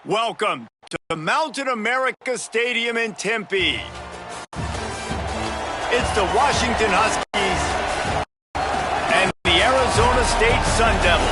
Welcome to Mountain America Stadium in Tempe. It's the Washington Huskies and the Arizona State Sun Devils.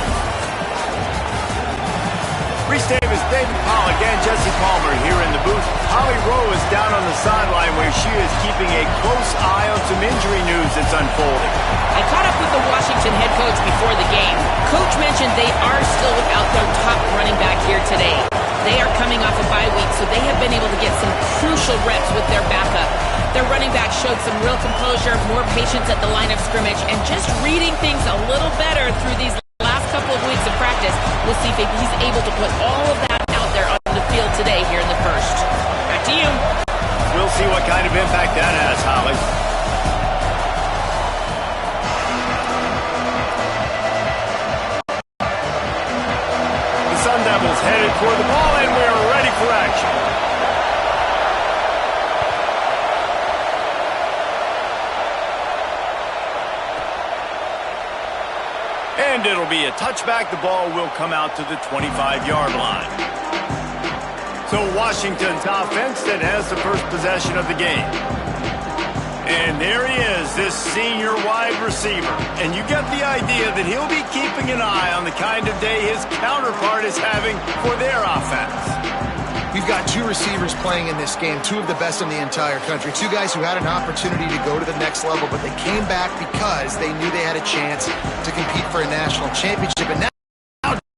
Reese Davis, David Pollack, and Jesse Palmer here in the booth. Holly Rowe is down on the sideline where she is keeping a close eye on some injury news that's unfolding. I caught up with the Washington head coach before the game. Coach mentioned they are still without their top running back here today. They are coming off a bye week, so they have been able to get some crucial reps with their backup. Their running back showed some real composure, more patience at the line of scrimmage, and just reading things a little better through these last couple of weeks of practice. We'll see if he's able to put all of that out there on the field today here in the first. Back to you. We'll see what kind of impact that has, Holly. Sun Devils headed toward the ball, and we're ready for action. And it'll be a touchback. The ball will come out to the 25-yard line. So Washington's offense that has the first possession of the game. And there he is, this senior wide receiver. And you get the idea that he'll be keeping an eye on the kind of day his counterpart is having for their offense. We've got two receivers playing in this game, two of the best in the entire country. Two guys who had an opportunity to go to the next level, but they came back because they knew they had a chance to compete for a national championship. And now,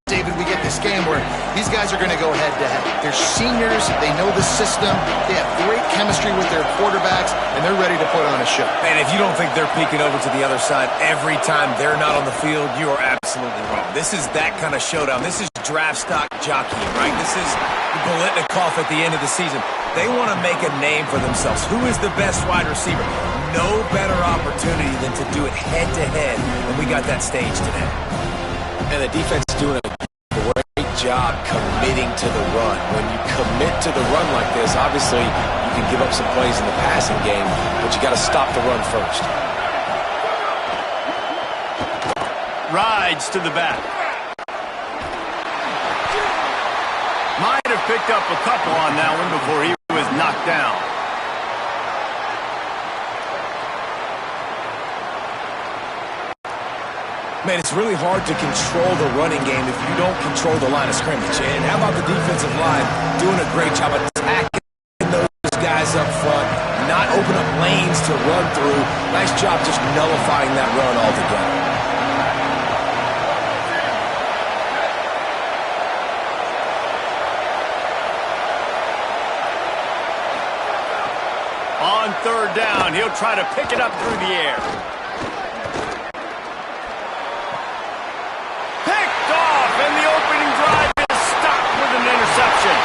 David, we get this game where these guys are going to go head-to-head. They're seniors, they know the system, they have great chemistry with their quarterbacks, and they're ready to put on a show. Man, if you don't think they're peeking over to the other side every time they're not on the field, you are absolutely wrong. This is that kind of showdown. This is draft stock jockeying, right? This is Bolitnikoff at the end of the season. They want to make a name for themselves. Who is the best wide receiver? No better opportunity than to do it head-to-head, and we got that stage today. And the defense is doing a great job committing to the run. When you commit to the run like this, obviously you can give up some plays in the passing game, but you got to stop the run first. Rides to the back. Might have picked up a couple on that one before he was knocked down. Man, it's really hard to control the running game if you don't control the line of scrimmage. And how about the defensive line doing a great job attacking those guys up front, not open up lanes to run through. Nice job just nullifying that run altogether. On third down, he'll try to pick it up through the air. Picked off, and the opening drive is stopped with an interception.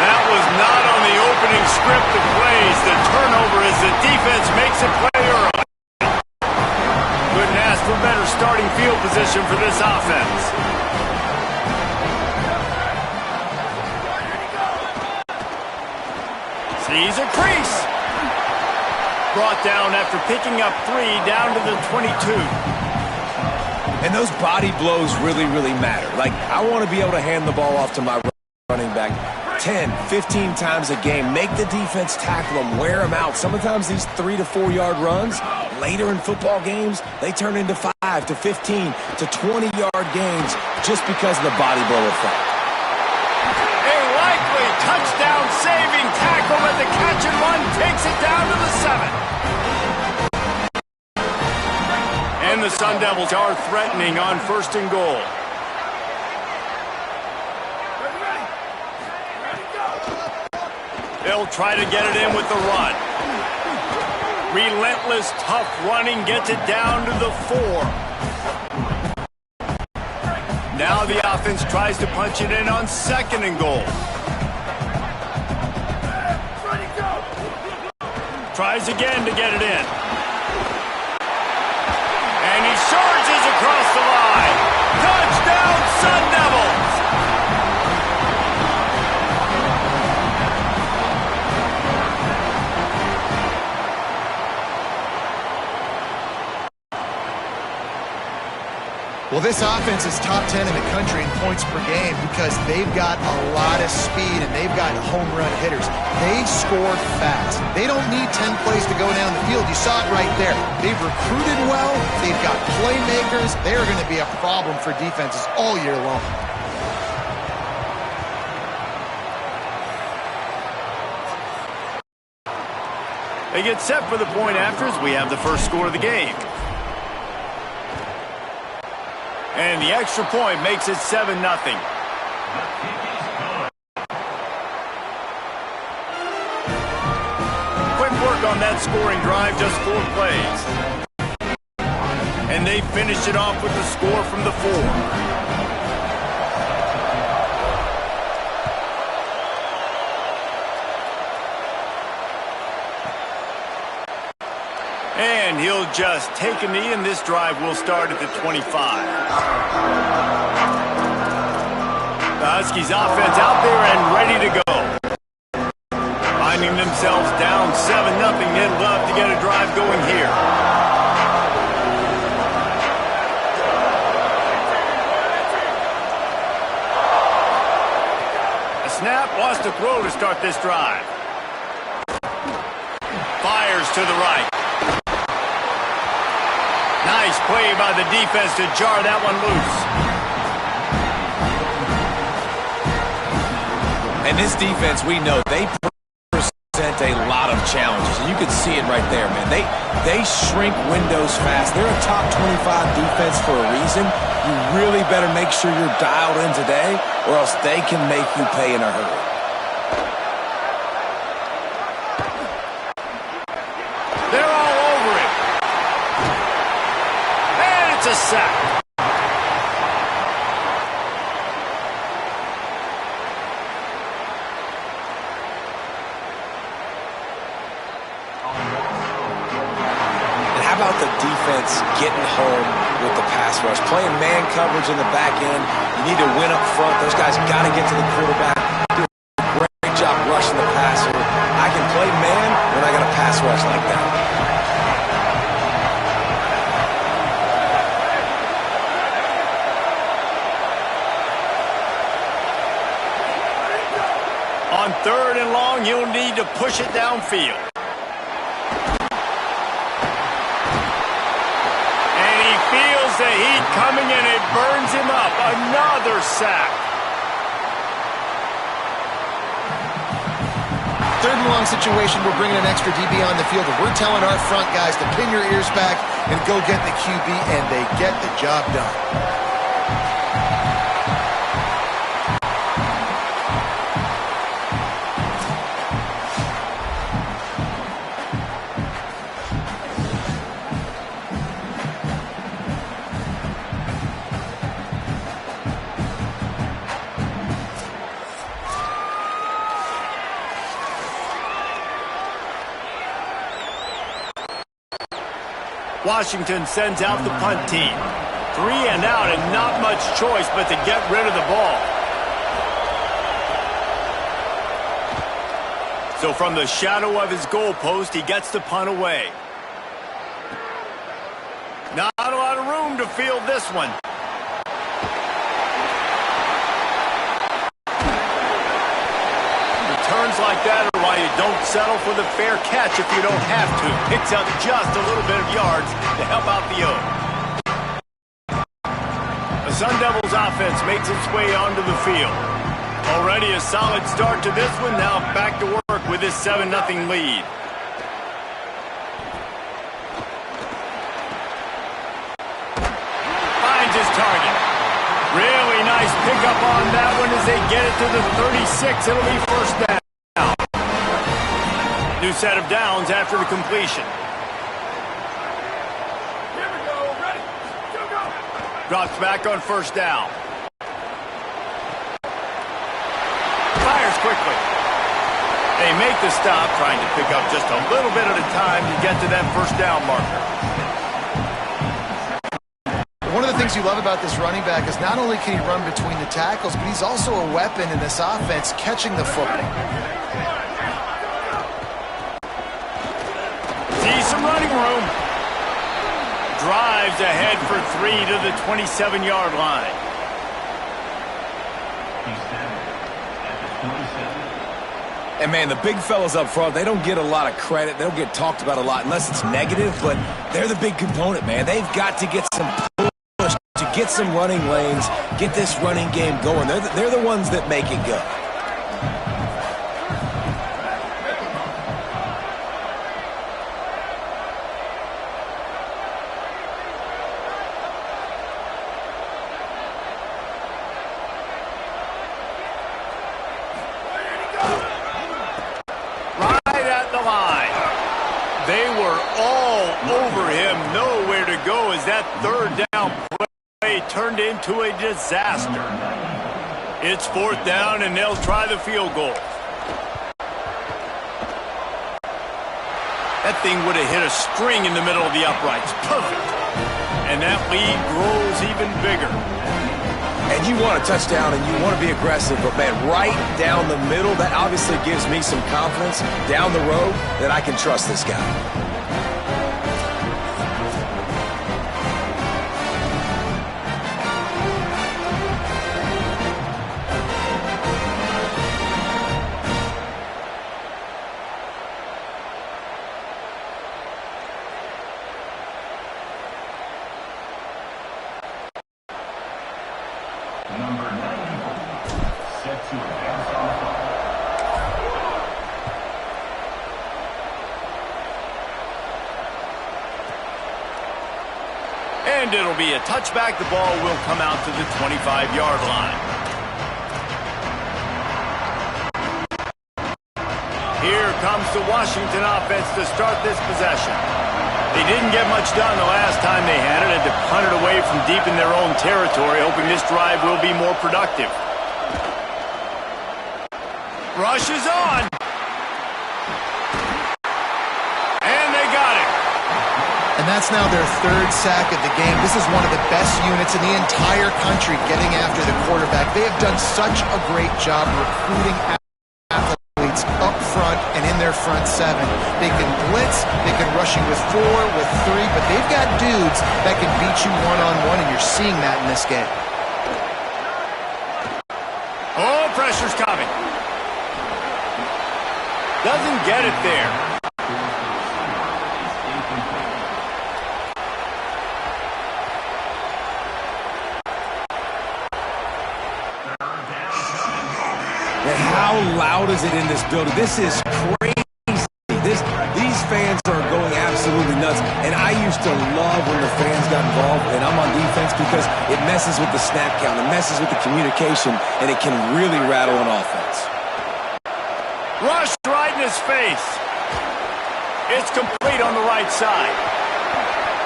That was not on the opening script of plays. The turnover as the defense makes it play early. Couldn't ask for better starting field position for this offense. Sees a crease. Brought down after picking up 3 down to the 22. And those body blows really, really matter. Like, I want to be able to hand the ball off to my running back 10, 15 times a game. Make the defense tackle them, wear them out. Sometimes these 3 to 4 yard runs, later in football games, they turn into 5 to 15 to 20 yard gains just because of the body blow effect. A likely touchdown-saving tackle, but the catch and run takes it down to the 7. And the Sun Devils are threatening on first and goal. They'll try to get it in with the run. Relentless, tough running gets it down to the 4. Now the offense tries to punch it in on second and goal. Tries again to get it in. And he charges across the line. Touchdown, Sun Devils! Well, this offense is top 10 in the country in points per game because they've got a lot of speed and they've got home run hitters. They score fast. They don't need 10 plays to go down the field. You saw it right there. They've recruited well. They've got playmakers. They're going to be a problem for defenses all year long. They get set for the point after as we have the first score of the game. And the extra point makes it 7-0. Quick work on that scoring drive, just 4 plays. And they finished it off with the score from the 4. And he'll just take a knee, and this drive will start at the 25. The Huskies offense out there and ready to go. Finding themselves down 7-0, they'd love to get a drive going here. A snap, wants to throw to start this drive. Fires to the right. Nice play by the defense to jar that one loose. And this defense, we know, they present a lot of challenges. And you can see it right there, man. They shrink windows fast. They're a top 25 defense for a reason. You really better make sure you're dialed in today, or else they can make you pay in a hurry. They're all over it. And it's a sack. How about the defense getting home with the pass rush? Playing man coverage in the back end. You need to win up front. Those guys got to get to the quarterback. Do a great job rushing the passer. I can play man when I got a pass rush like that. On 3rd and long, you'll need to push it downfield. Feels the heat coming and it burns him up. Another sack. 3rd and long situation, we're bringing an extra DB on the field, and we're telling our front guys to pin your ears back and go get the QB, and they get the job done. Washington sends out the punt team. 3 and out and not much choice but to get rid of the ball. So from the shadow of his goalpost, he gets the punt away. Not a lot of room to field this one. Returns like that are why you don't settle for the fair catch if you don't have to. Picks up just a little bit of yards to help out the O. The Sun Devils offense makes its way onto the field. Already a solid start to this one. Now back to work with this 7-0 lead. Finds his target. Really nice pickup on that one as they get it to the 36. It'll be first down. New set of downs after the completion. Here we go. Ready? Go. Drops back on first down. Fires quickly. They make the stop, trying to pick up just a little bit at a time to get to that first down marker. One of the things you love about this running back is not only can he run between the tackles, but he's also a weapon in this offense catching the football. See some running room. drives ahead for 3 to the 27-yard line. And, man, the big fellas up front, they don't get a lot of credit. They don't get talked about a lot unless it's negative, but they're the big component, man. They've got to get some push to get some running lanes, get this running game going. They're the ones that make it go. That third down play turned into a disaster. It's 4th down, and they'll try the field goal. That thing would have hit a string in the middle of the uprights. Perfect. And that lead grows even bigger. And you want a touchdown, and you want to be aggressive, but, man, right down the middle, that obviously gives me some confidence down the road that I can trust this guy. And it'll be a touchback. The ball will come out to the 25-yard line. Here comes the Washington offense to start this possession. They didn't get much done the last time they had it. Had to punt it away from deep in their own territory, hoping this drive will be more productive. Rush is on. And that's now their 3rd sack of the game. This is one of the best units in the entire country getting after the quarterback. They have done such a great job recruiting athletes up front and in their front 7. They can blitz, they can rush you with 4, with 3, but they've got dudes that can beat you one-on-one, and you're seeing that in this game. Oh, pressure's coming. Doesn't get it there. How loud is it in this building? This is crazy. These fans are going absolutely nuts. And I used to love when the fans got involved, and I'm on defense, because it messes with the snap count, it messes with the communication, and it can really rattle an offense. Rush right in his face. It's complete on the right side.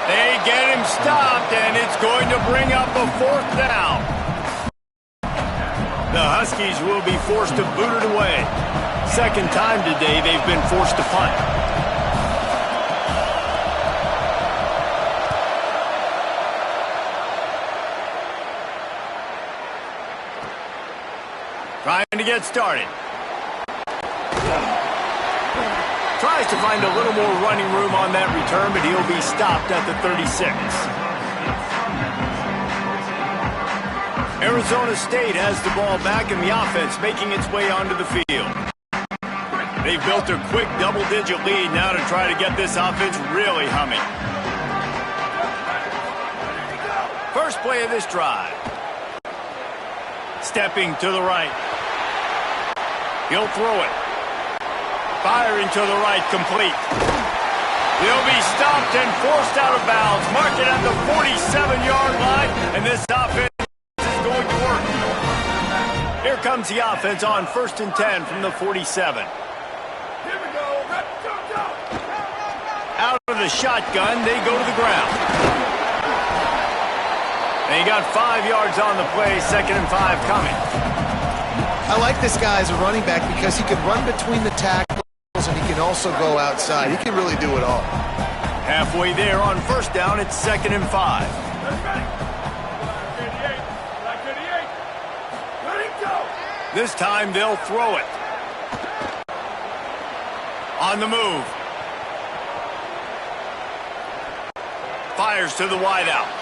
They get him stopped, and it's going to bring up a 4th down. The Huskies will be forced to boot it away. 2nd time today they've been forced to punt. Trying to get started. Tries to find a little more running room on that return, but he'll be stopped at the 36. Arizona State has the ball back, and the offense making its way onto the field. They've built a quick double-digit lead now to try to get this offense really humming. First play of this drive. Stepping to the right. He'll throw it. Firing to the right, complete. He'll be stopped and forced out of bounds. Mark it at the 47-yard line, and this offense going to work. Here comes the offense on 1st and 10 from the 47. Here we go. Go. Out of the shotgun, they go to the ground. They got 5 yards on the play, 2nd and 5 coming. I like this guy as a running back because he can run between the tackles and he can also go outside. He can really do it all. Halfway there on 1st down, it's 2nd and 5. This time they'll throw it. On the move. Fires to the wideout.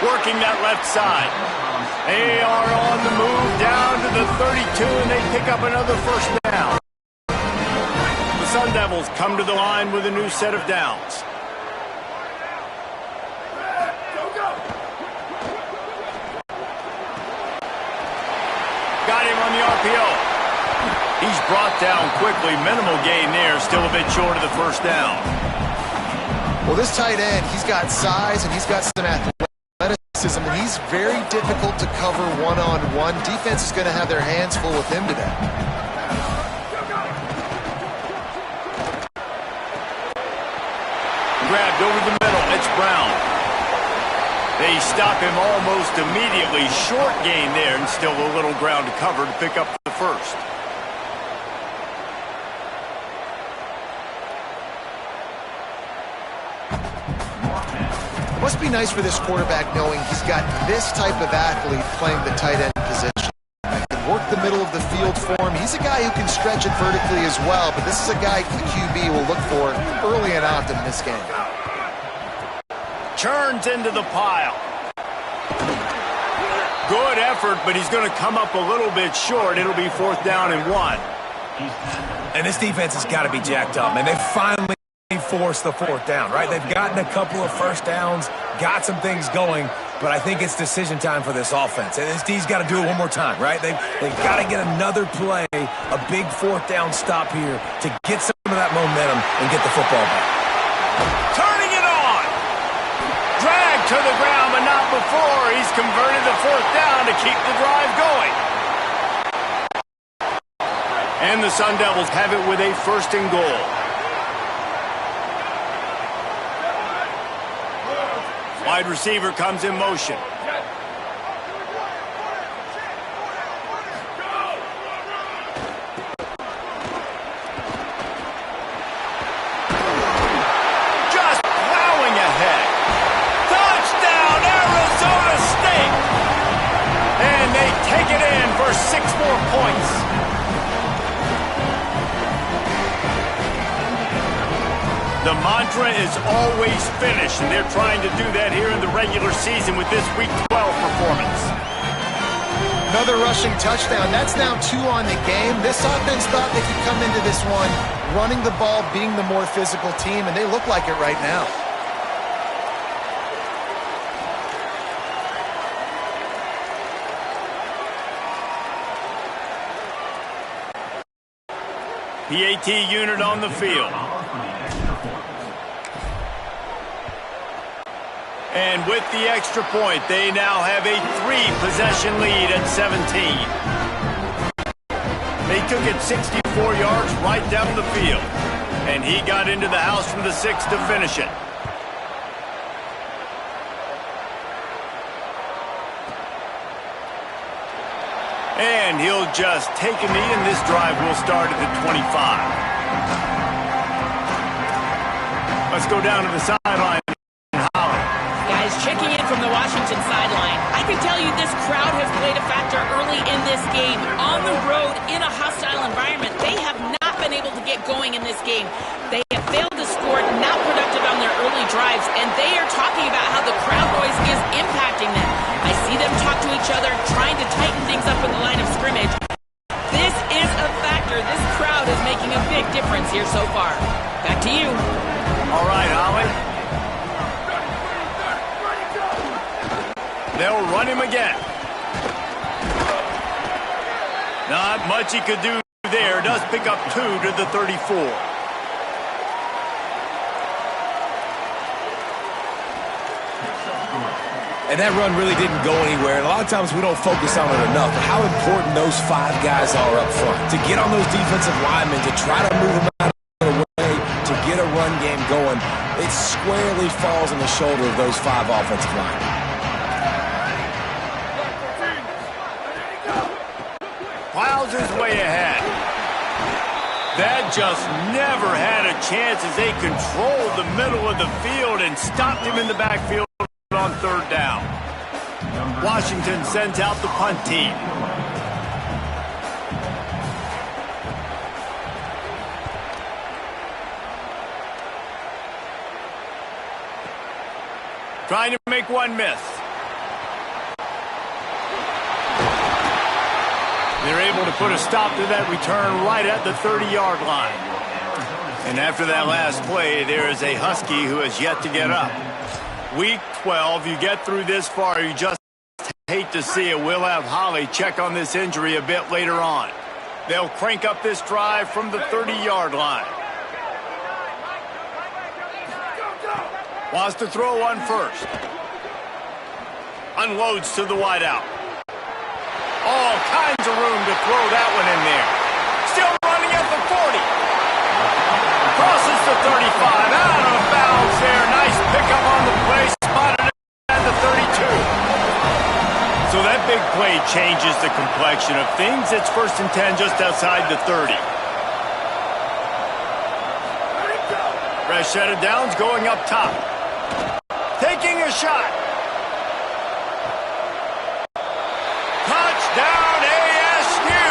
Working that left side. They are on the move down to the 32, and they pick up another first down. The Sun Devils come to the line with a new set of downs. Got him on the RPO. He's brought down quickly. Minimal gain there. Still a bit short of the first down. Well, this tight end, he's got size and he's got some athleticism, and he's very difficult to cover one-on-one. Defense is going to have their hands full with him today. Grabbed over the middle. It's Brown. They stop him almost immediately. Short gain there, and still a little ground to cover to pick up the first. Must be nice for this quarterback knowing he's got this type of athlete playing the tight end position. Can work the middle of the field for him. He's a guy who can stretch it vertically as well, but this is a guy the QB will look for early and often in this game. Turns into the pile. Good effort, but he's going to come up a little bit short. It'll be 4th down and 1. And this defense has got to be jacked up, man. They finally forced the 4th down, right? They've gotten a couple of first downs, got some things going, but I think it's decision time for this offense. And this D's got to do it one more time, right? They've got to get another play, a big 4th down stop here to get some of that momentum and get the football back. Turning it on. Dragged to the ground, but not before. He's converted the 4th down to keep the drive going. And the Sun Devils have it with a 1st and goal. Wide receiver comes in motion. Just plowing ahead. Touchdown, Arizona State! And they take it in for 6 more points. The mantra is always finish, and they're trying to do that here in the regular season with this Week 12 performance. Another rushing touchdown. That's now 2 on the game. This offense thought they could come into this one running the ball, being the more physical team, and they look like it right now. PAT unit on the field. And with the extra point, they now have a 3-possession lead at 17. They took it 64 yards right down the field. And he got into the house from the 6 to finish it. And he'll just take a knee, and this drive will start at the 25. Let's go down to the sideline. Checking in from the Washington sideline. I can tell you this crowd has played a factor early in this game. On the road, in a hostile environment, they have not been able to get going in this game. They have failed to score, not productive on their early drives, and they are talking about how the crowd noise is impacting them. I see them talk to each other, trying to tighten things up in the line of scrimmage. This is a factor. This crowd is making a big difference here so far. Back to you. All right, Ollie. They'll run him again. Not much he could do there. Does pick up 2 to the 34. And that run really didn't go anywhere. And a lot of times we don't focus on it enough. But how important those 5 guys are up front. To get on those defensive linemen, to try to move them out of the way, to get a run game going, it squarely falls on the shoulder of those 5 offensive linemen. Plows his way ahead. That just never had a chance as they controlled the middle of the field and stopped him in the backfield on 3rd down. Washington sends out the punt team. Trying to make one miss. They're able to put a stop to that return right at the 30-yard line. And after that last play, there is a Husky who has yet to get up. Week 12, you get through this far, you just hate to see it. We'll have Holly check on this injury a bit later on. They'll crank up this drive from the 30-yard line. Wants to throw one first. Unloads to the wideout. All kinds of room to throw that one in there. Still running at the 40. Crosses the 35. Out of bounds there. Nice pickup on the play. Spotted at the 32. So that big play changes the complexion of things. It's 1st and 10 just outside the 30. Fresh set of downs going up top. Taking a shot. Touchdown ASU.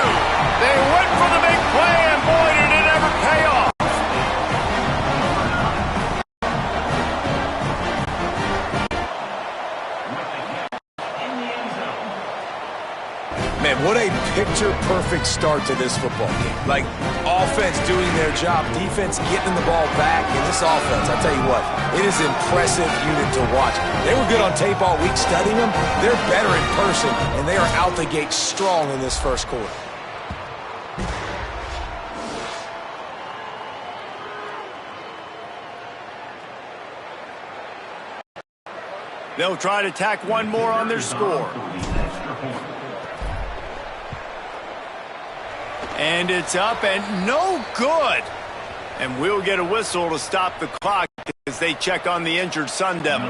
They went for the big play, and boy, did it ever pay off. Man, what a picture-perfect start to this football game. Like, offense doing their job, defense getting the ball back, and this offense, I tell you what, it is an impressive unit to watch. They were good on tape all week studying them. They're better in person, and they are out the gate strong in this first quarter. They'll try to tack one more on their score. And it's up and no good. And we'll get a whistle to stop the clock as they check on the injured Sun Devil.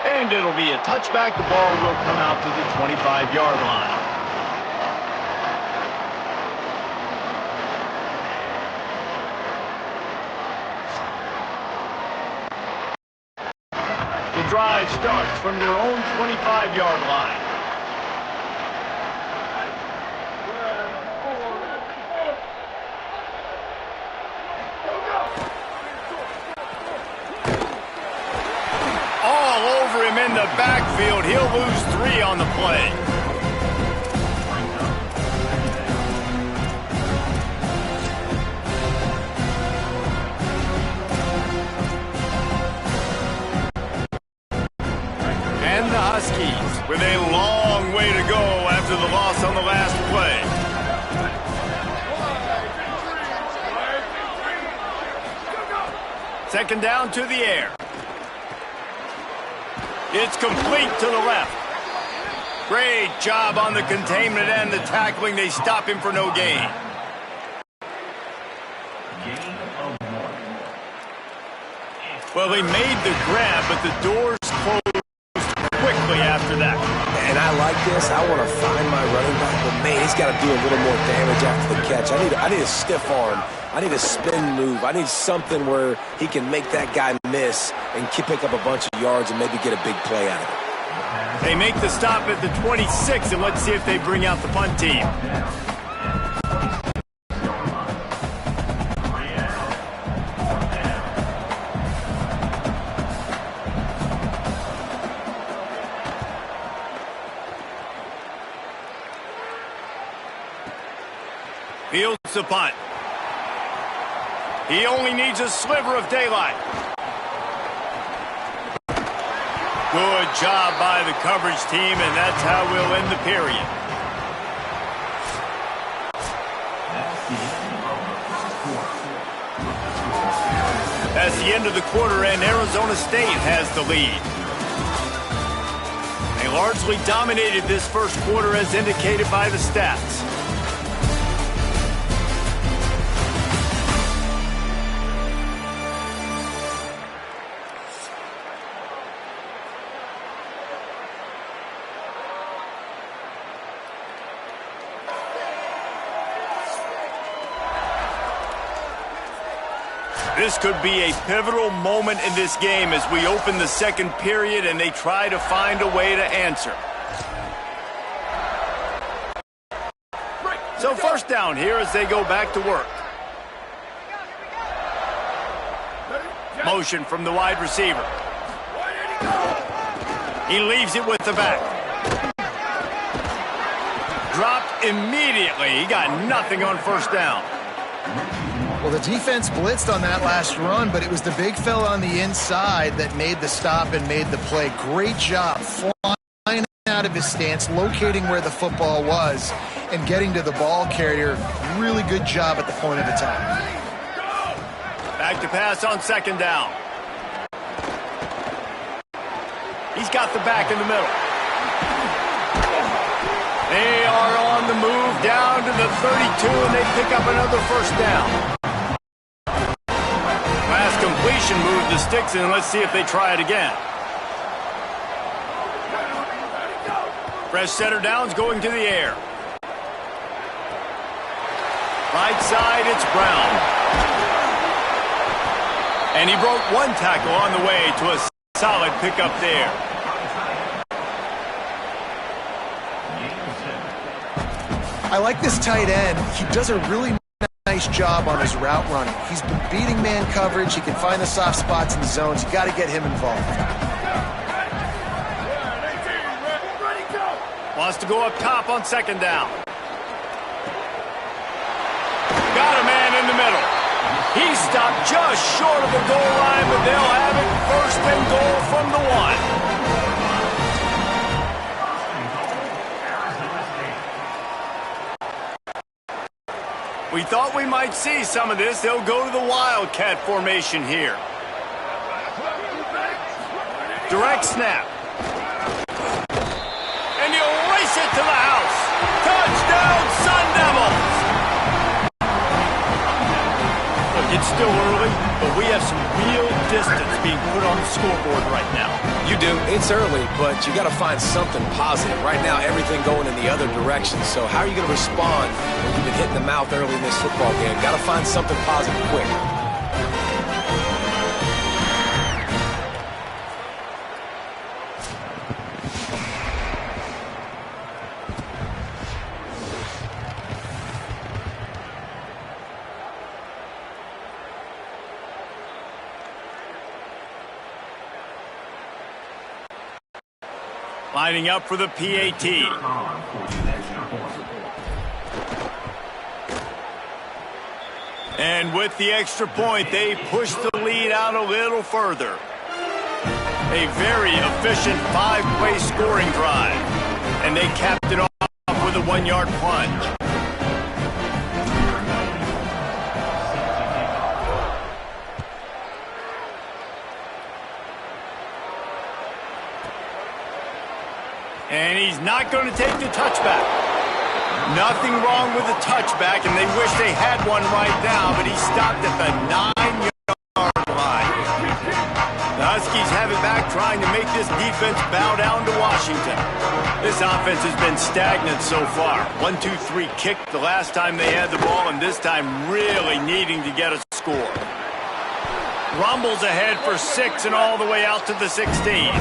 And it'll be a touchback. The ball will come out to the 25-yard line. The drive starts from their own 25-yard line. All over him in the backfield. He'll lose 3 on the play. And the Huskies with a long way to go after the loss on the last play. Second down to the air. It's complete to the left. Great job on the containment and the tackling. They stop him for no gain. Well, he made the grab, but the doors closed quickly after that. And I like this. I want to find my running back, but man, he's got to do a little more damage after the catch. I need a stiff arm. I need a spin move. I need something where he can make that guy miss and pick up a bunch of yards and maybe get a big play out of it. They make the stop at the 26, and let's see if they bring out the punt team. Fields the punt. He only needs a sliver of daylight. Good job by the coverage team, and that's how we'll end the period. That's the end of the quarter, and Arizona State has the lead. They largely dominated this first quarter as indicated by the stats. This could be a pivotal moment in this game as we open the second period and they try to find a way to answer. So first down here as they go back to work. Motion from the wide receiver. He leaves it with the back. Dropped immediately. He got nothing on first down. Well, the defense blitzed on that last run, but it was the big fella on the inside that made the stop and made the play. Great job flying out of his stance, locating where the football was, and getting to the ball carrier. Really good job at the point of attack. Back to pass on second down. He's got the back in the middle. They are on the move down to the 32, and they pick up another first down. Last completion moved the sticks, and let's see if they try it again. Fresh setter downs going to the air. Right side, it's Brown. And he broke one tackle on the way to a solid pickup there. I like this tight end. He does a really nice job on his route running. He's been beating man coverage. He can find the soft spots in the zones. You got to get him involved. Wants to go up top on second down. Got a man in the middle. He stopped just short of the goal line, but they'll have it first and goal from the 1. We thought we might see some of this. They'll go to the Wildcat formation here. Direct snap. And he'll race it to the house. Touchdown, Sun Devils! Look, it's still early, but we have some real distance being put on the scoreboard right now. You do. It's early, but you got to find something positive. Right now, everything going in the other direction. So how are you going to respond when you've been hit in the mouth early in this football game? Got to find something positive quick. Lining up for the PAT. And with the extra point, they push the lead out a little further. A very efficient 5-play scoring drive. And they capped it off with a 1-yard plunge. And he's not going to take the touchback. Nothing wrong with the touchback, and they wish they had one right now, but he stopped at the 9-yard line. The Huskies have it back, trying to make this defense bow down to Washington. This offense has been stagnant so far. 1-2-3 kick the last time they had the ball, and this time really needing to get a score. Rumbles ahead for 6 and all the way out to the 16.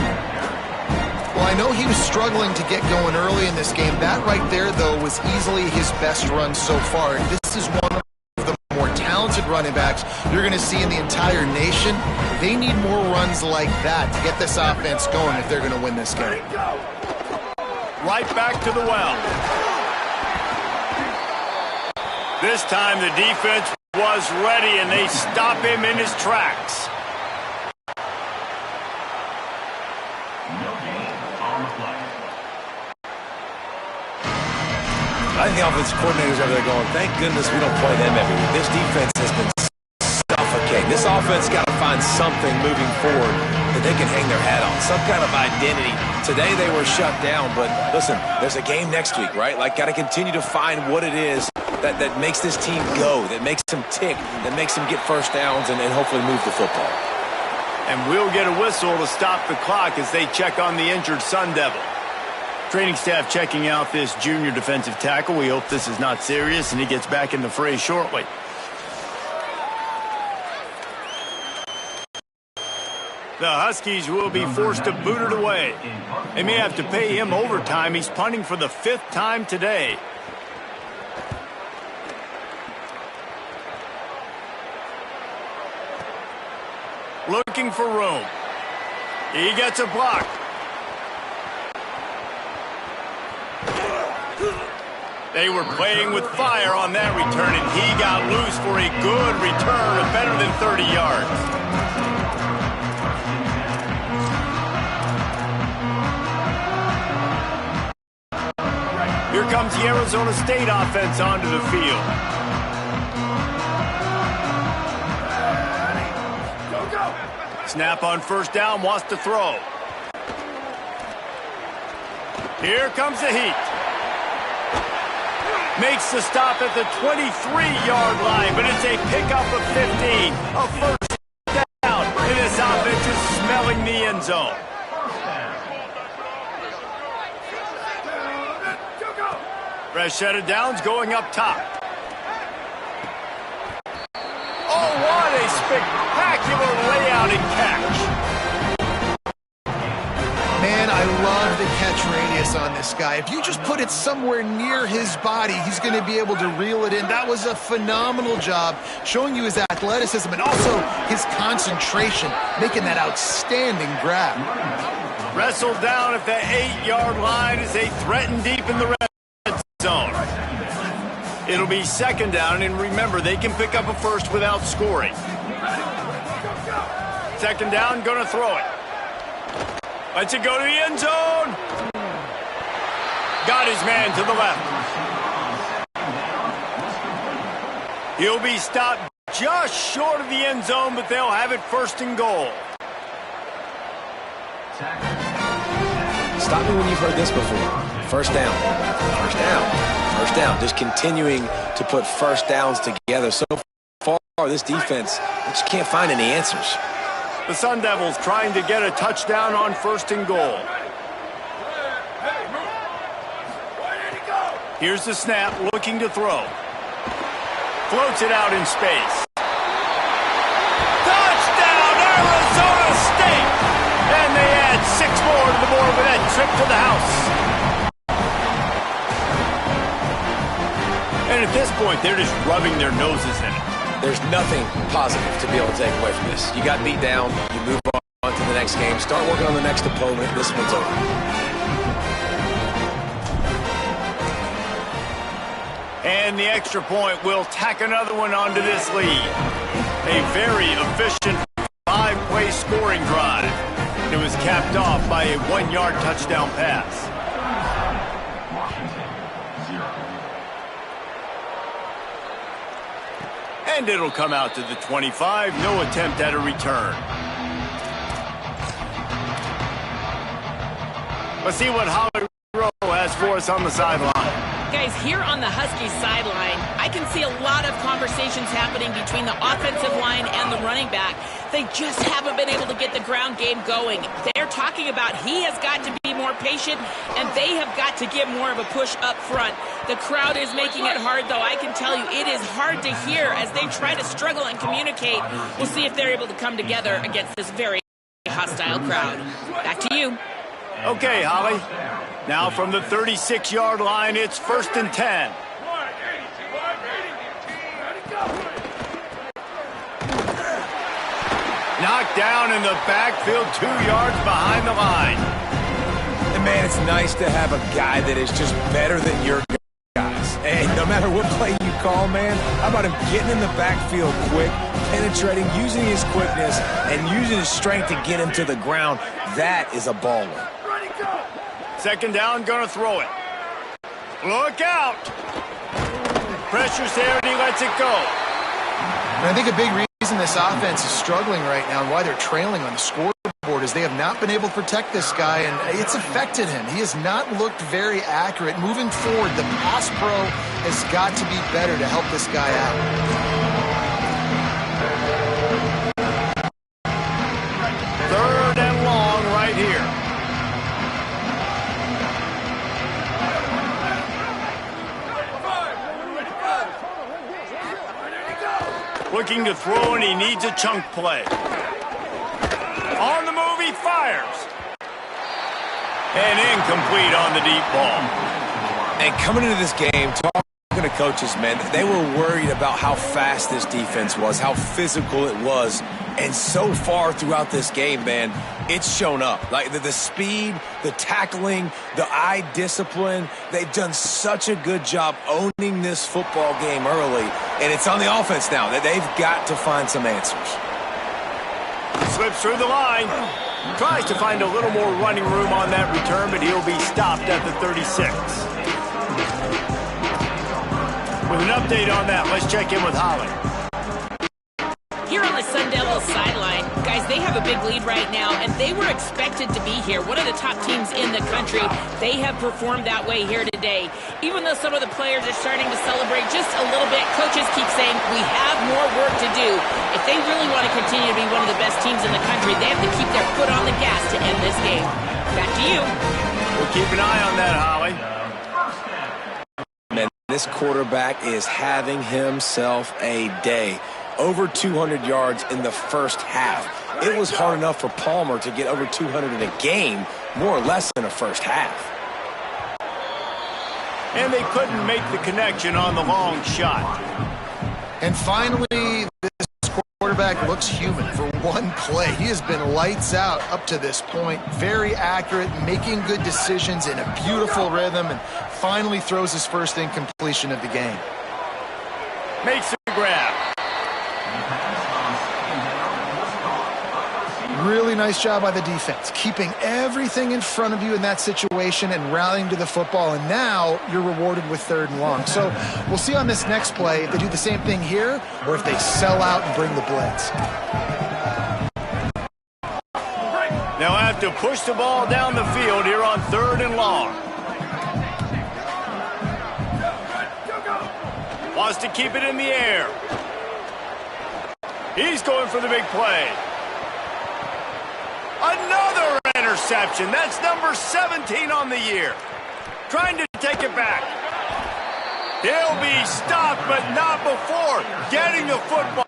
Well, I know he was struggling to get going early in this game. That right there, though, was easily his best run so far. And this is one of the more talented running backs you're going to see in the entire nation. They need more runs like that to get this offense going if they're going to win this game. Right back to the well. This time the defense was ready, and they stop him in his tracks. I think the offensive coordinators over there going, thank goodness we don't play them every week. This defense has been suffocating. This offense got to find something moving forward that they can hang their hat on, some kind of identity. Today they were shut down, but listen, there's a game next week, right? Like, got to continue to find what it is that makes this team go, that makes them tick, that makes them get first downs and hopefully move the football. And we'll get a whistle to stop the clock as they check on the injured Sun Devil. Training staff checking out this junior defensive tackle. We hope this is not serious and he gets back in the fray shortly. The Huskies will be forced to boot it away. They may have to pay him overtime. He's punting for the 5th time today. looking for room. He gets a block. They were playing with fire on that return, and he got loose for a good return of better than 30 yards. Here comes the Arizona State offense onto the field. Snap on first down, wants to throw. Here comes the heat. Makes the stop at the 23-yard line, but it's a pickup of 15. A first down, and this offense is smelling the end zone. Fresh set of downs going up top. Oh, what a spectacular layout and catch. Man, I love the catch radius on this guy. If you just put it somewhere near his body, he's going to be able to reel it in. That was a phenomenal job, showing you his athleticism and also his concentration, making that outstanding grab. Wrestled down at the 8-yard line as they threaten deep in the red zone. It'll be second down, and remember, they can pick up a first without scoring. Second down, going to throw it. Lets it go to the end zone. Got his man to the left. He'll be stopped just short of the end zone, but they'll have it first and goal. Stop me when you've heard this before. First down. First down. First down. Just continuing to put first downs together. So far, this defense, they just can't find any answers. The Sun Devils trying to get a touchdown on first and goal. Here's the snap, looking to throw. Floats it out in space. Touchdown, Arizona State! And they add 6 more to the board with that trip to the house. And at this point, they're just rubbing their noses in it. There's nothing positive to be able to take away from this. You got beat down, you move on to the next game, start working on the next opponent. This one's over. And the extra point will tack another one onto this lead. A very efficient 5-play scoring drive. It was capped off by a 1-yard touchdown pass. And it'll come out to the 25. No attempt at a return. Let's see what Holly Rowe has for us on the sideline. Guys, here on the Huskies sideline, I can see a lot of conversations happening between the offensive line and the running back. They just haven't been able to get the ground game going. They're talking about he has got to be more patient, and they have got to give more of a push up front. The crowd is making it hard, though. I can tell you it is hard to hear as they try to struggle and communicate. We'll see if they're able to come together against this very hostile crowd. Back to you. Okay, Holly. Now from the 36-yard line, it's 1st and 10. Knocked down in the backfield, 2 yards behind the line. And man, it's nice to have a guy that is just better than your guys. And no matter what play you call, man, how about him getting in the backfield quick, penetrating, using his quickness, and using his strength to get him to the ground. That is a baller. Second down, gonna throw it. Look out! Pressure's there, and he lets it go. And I think a big reason this offense is struggling right now and why they're trailing on the scoreboard is they have not been able to protect this guy, and it's affected him. He has not looked very accurate. Moving forward, the pass pro has got to be better to help this guy out. Third and long right here. Looking to throw, and he needs a chunk play. On the move, he fires. And incomplete on the deep ball. And coming into this game, talking to coaches, man, they were worried about how fast this defense was, how physical it was. And so far throughout this game, man, it's shown up. Like the speed, the tackling, the eye discipline, they've done such a good job owning this football game early. And it's on the offense now that they've got to find some answers. Slips through the line. Tries to find a little more running room on that return, but he'll be stopped at the 36. With an update on that, let's check in with Holly. Here on the Sun Devils sideline, guys, they have a big lead right now, and they were expected to be here. One of the top teams in the country. They have performed that way here today. Even though some of the players are starting to celebrate just a little bit, coaches keep saying, we have more work to do. If they really want to continue to be one of the best teams in the country, they have to keep their foot on the gas to end this game. Back to you. We'll keep an eye on that, Holly. Man, this quarterback is having himself a day. Over 200 yards in the first half. It was hard enough for Palmer to get over 200 in a game, more or less in a first half. And they couldn't make the connection on the long shot. And finally, this quarterback looks human for one play. He has been lights out up to this point. Very accurate, making good decisions in a beautiful rhythm, and finally throws his first incompletion of the game. Makes the grab. Really nice job by the defense, keeping everything in front of you in that situation and rallying to the football, and now you're rewarded with 3rd and long. So we'll see on this next play if they do the same thing here or if they sell out and bring the blitz. They'll have to push the ball down the field here on 3rd and long. Wants to keep it in the air. He's going for the big play. Another interception. That's number 17 on the year. Trying to take it back. He'll be stopped, but not before getting the football.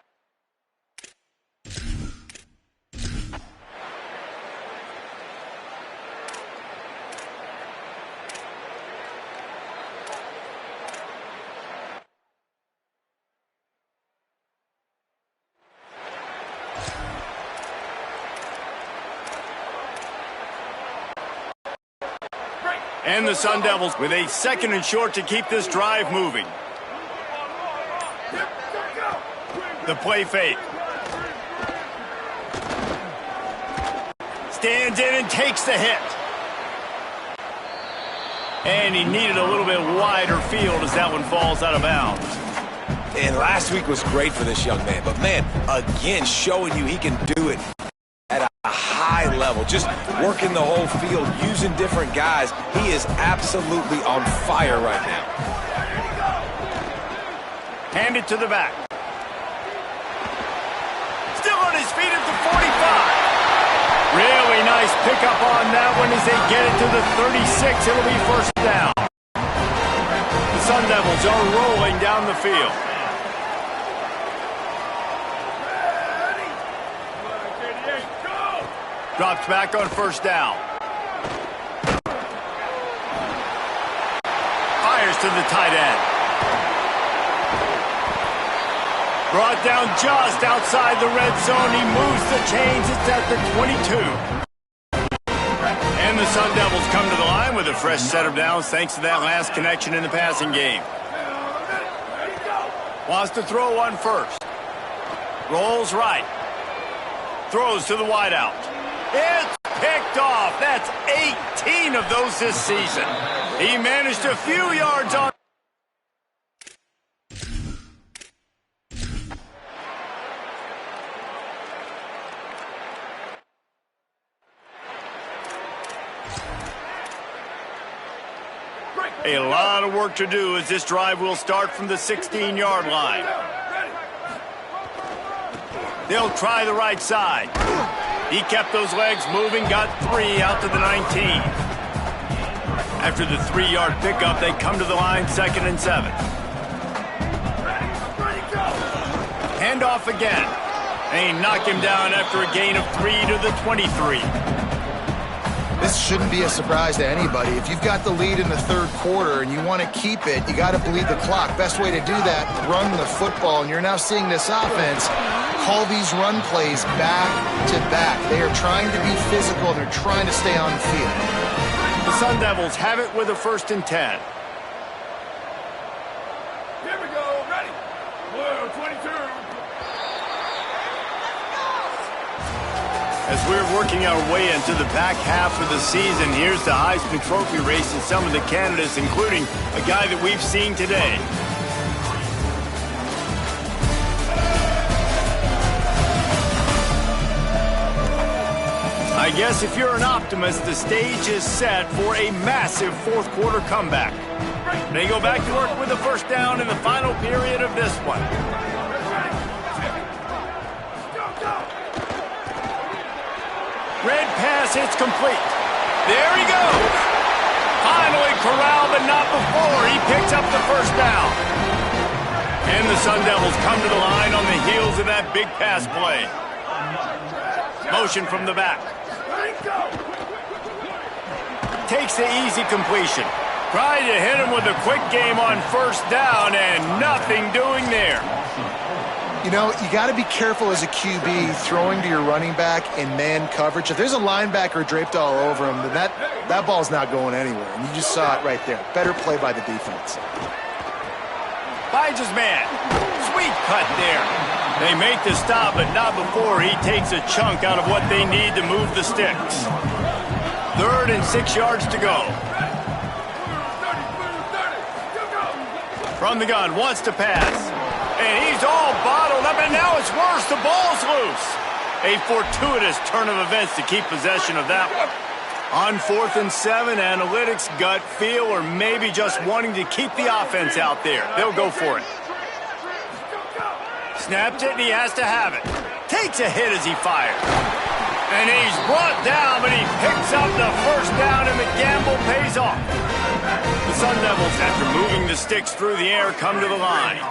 And the Sun Devils with a 2nd and short to keep this drive moving. The play fake. Stands in and takes the hit. And he needed a little bit wider field as that one falls out of bounds. And last week was great for this young man. But, man, again, showing you he can do it at a high level, just working the whole field, using different guys. He is absolutely on fire right now. Hand it to the back. Still on his feet at the 45. Really nice pickup on that one as they get it to the 36. It'll be 1st down. The Sun Devils are rolling down the field. Drops back on 1st down. Fires to the tight end. Brought down just outside the red zone. He moves the chains. It's at the 22. And the Sun Devils come to the line with a fresh set of downs thanks to that last connection in the passing game. Wants to throw one first. Rolls right. Throws to the wideout. It's picked off. That's 18 of those this season. He managed a few yards on. A lot of work to do as this drive will start from the 16-yard line. They'll try the right side. He kept those legs moving, got 3 out to the 19. After the 3-yard pickup, they come to the line 2nd and 7. Hand off again. They knock him down after a gain of 3 to the 23. This shouldn't be a surprise to anybody. If you've got the lead in the 3rd quarter and you want to keep it, you got to bleed the clock. Best way to do that, run the football. And you're now seeing this offense call these run plays back to back. They are trying to be physical, and they're trying to stay on the field. The Sun Devils have it with a 1st and 10. Here we go. Ready. Blue 22. As we're working our way into the back half of the season, here's the Heisman Trophy race and some of the candidates, including a guy that we've seen today. I guess if you're an optimist, the stage is set for a massive fourth-quarter comeback. They go back to work with a 1st down in the final period of this one. Red pass, it's complete. There he goes. Finally corralled, but not before. He picks up the 1st down. And the Sun Devils come to the line on the heels of that big pass play. Motion from the back. Takes the easy completion. Tried to hit him with a quick game on 1st down, and nothing doing there. You know, you got to be careful as a QB throwing to your running back in man coverage. If there's a linebacker draped all over him, then that ball's not going anywhere. And you just saw it right there. Better play by the defense. Finds his man. Sweet cut there. They make the stop, but not before he takes a chunk out of what they need to move the sticks. 3rd and 6 yards to go. From the gun, wants to pass. And he's all bottled up, and now it's worse. The ball's loose. A fortuitous turn of events to keep possession of that one. On 4th and 7, analytics, gut feel, or maybe just wanting to keep the offense out there. They'll go for it. Snapped it, and he has to have it. Takes a hit as he fires. And he's brought down, but he picks up the 1st down, and the gamble pays off. The Sun Devils, after moving the sticks through the air, come to the line.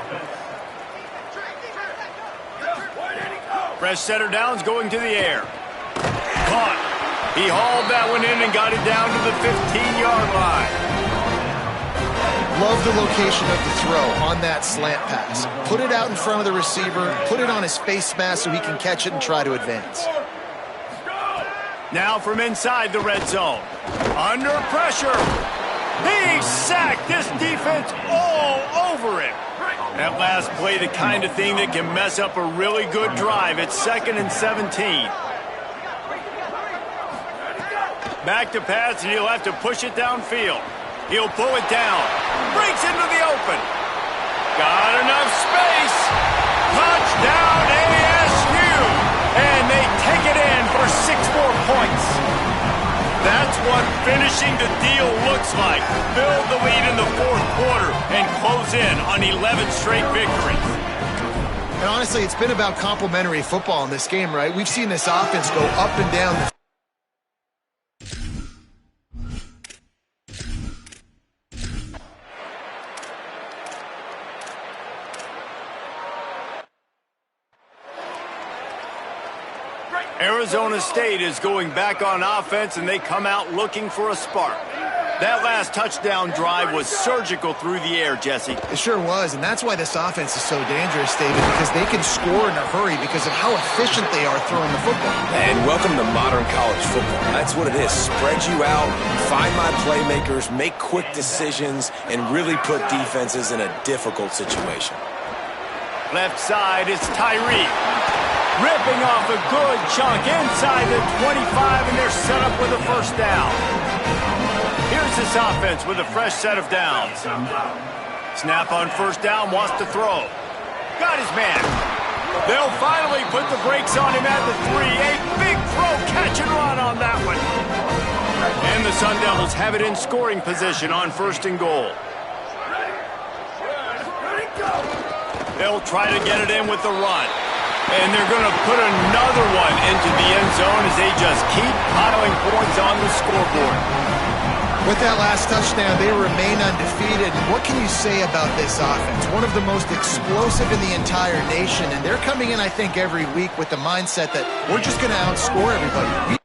Fresh setter downs going to the air. Caught. He hauled that one in and got it down to the 15-yard line. Love the location of the throw on that slant pass. Put it out in front of the receiver, put it on his face mask so he can catch it and try to advance. Now from inside the red zone. Under pressure. He's sacked. This defense all over him. That last play, the kind of thing that can mess up a really good drive. It's 2nd and 17. Back to pass, and he'll have to push it downfield. He'll pull it down. Breaks into the open. Got enough space. Touchdown ASU. And they take it in for 6 more points. That's what finishing the deal looks like. Build the lead in the 4th quarter and close in on 11 straight victories. And honestly, it's been about complementary football in this game, right? We've seen this offense go up and down the Arizona State is going back on offense, and they come out looking for a spark. That last touchdown drive was surgical through the air, Jesse. It sure was, and that's why this offense is so dangerous, David, because they can score in a hurry because of how efficient they are throwing the football. And welcome to modern college football. That's what it is. Spread you out, find my playmakers, make quick decisions, and really put defenses in a difficult situation. Left side, it's Tyree. Ripping off a good chunk inside the 25, and they're set up with a 1st down. Here's this offense with a fresh set of downs. Snap on 1st down, wants to throw. Got his man. They'll finally put the brakes on him at the 3. A big throw, catch and run on that one. And the Sun Devils have it in scoring position on 1st and goal. They'll try to get it in with the run. And they're going to put another one into the end zone as they just keep piling points on the scoreboard. With that last touchdown, they remain undefeated. What can you say about this offense? One of the most explosive in the entire nation, and they're coming in, I think, every week with the mindset that we're just going to outscore everybody.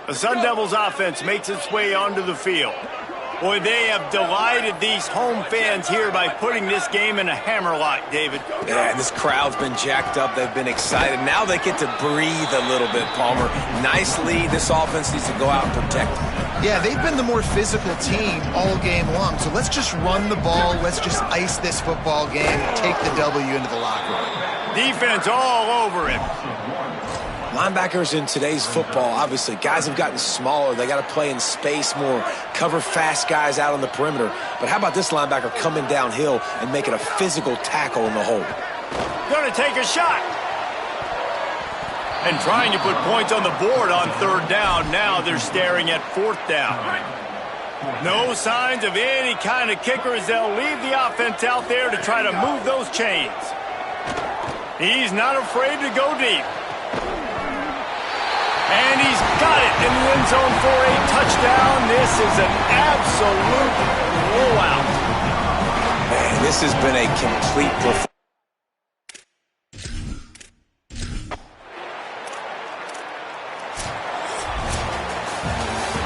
The Sun Devils offense makes its way onto the field. Boy, they have delighted these home fans here by putting this game in a hammerlock, David. Yeah, and this crowd's been jacked up. They've been excited. Now they get to breathe a little bit, Palmer. Nice lead. This offense needs to go out and protect them. Yeah, they've been the more physical team all game long. So let's just run the ball. Let's just ice this football game and take the W into the locker room. Defense all over him. Linebackers in today's football, obviously, guys have gotten smaller. They got to play in space more, cover fast guys out on the perimeter. But how about this linebacker coming downhill and making a physical tackle in the hole? Gonna take a shot. And trying to put points on the board on third down. Now they're staring at fourth down. No signs of any kind of kickers. They'll leave the offense out there to try to move those chains. He's not afraid to go deep. And he's got it in the end zone for a touchdown. This is an absolute blowout. Man, this has been a complete performance.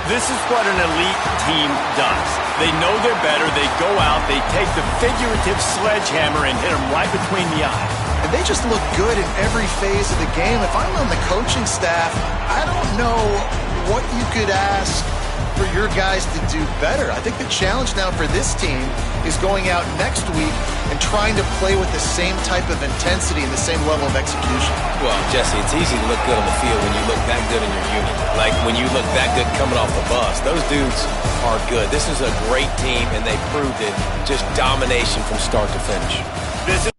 This is what an elite team does. They know they're better. They go out. They take the figurative sledgehammer and hit them right between the eyes. And they just look good in every phase of the game. If I'm on the coaching staff, I don't know what you could ask for your guys to do better. I think the challenge now for this team is going out next week and trying to play with the same type of intensity and the same level of execution. Well, Jesse, it's easy to look good on the field when you look that good in your unit. Like when you look that good coming off the bus. Those dudes are good. This is a great team, and they proved it. Just domination from start to finish. This is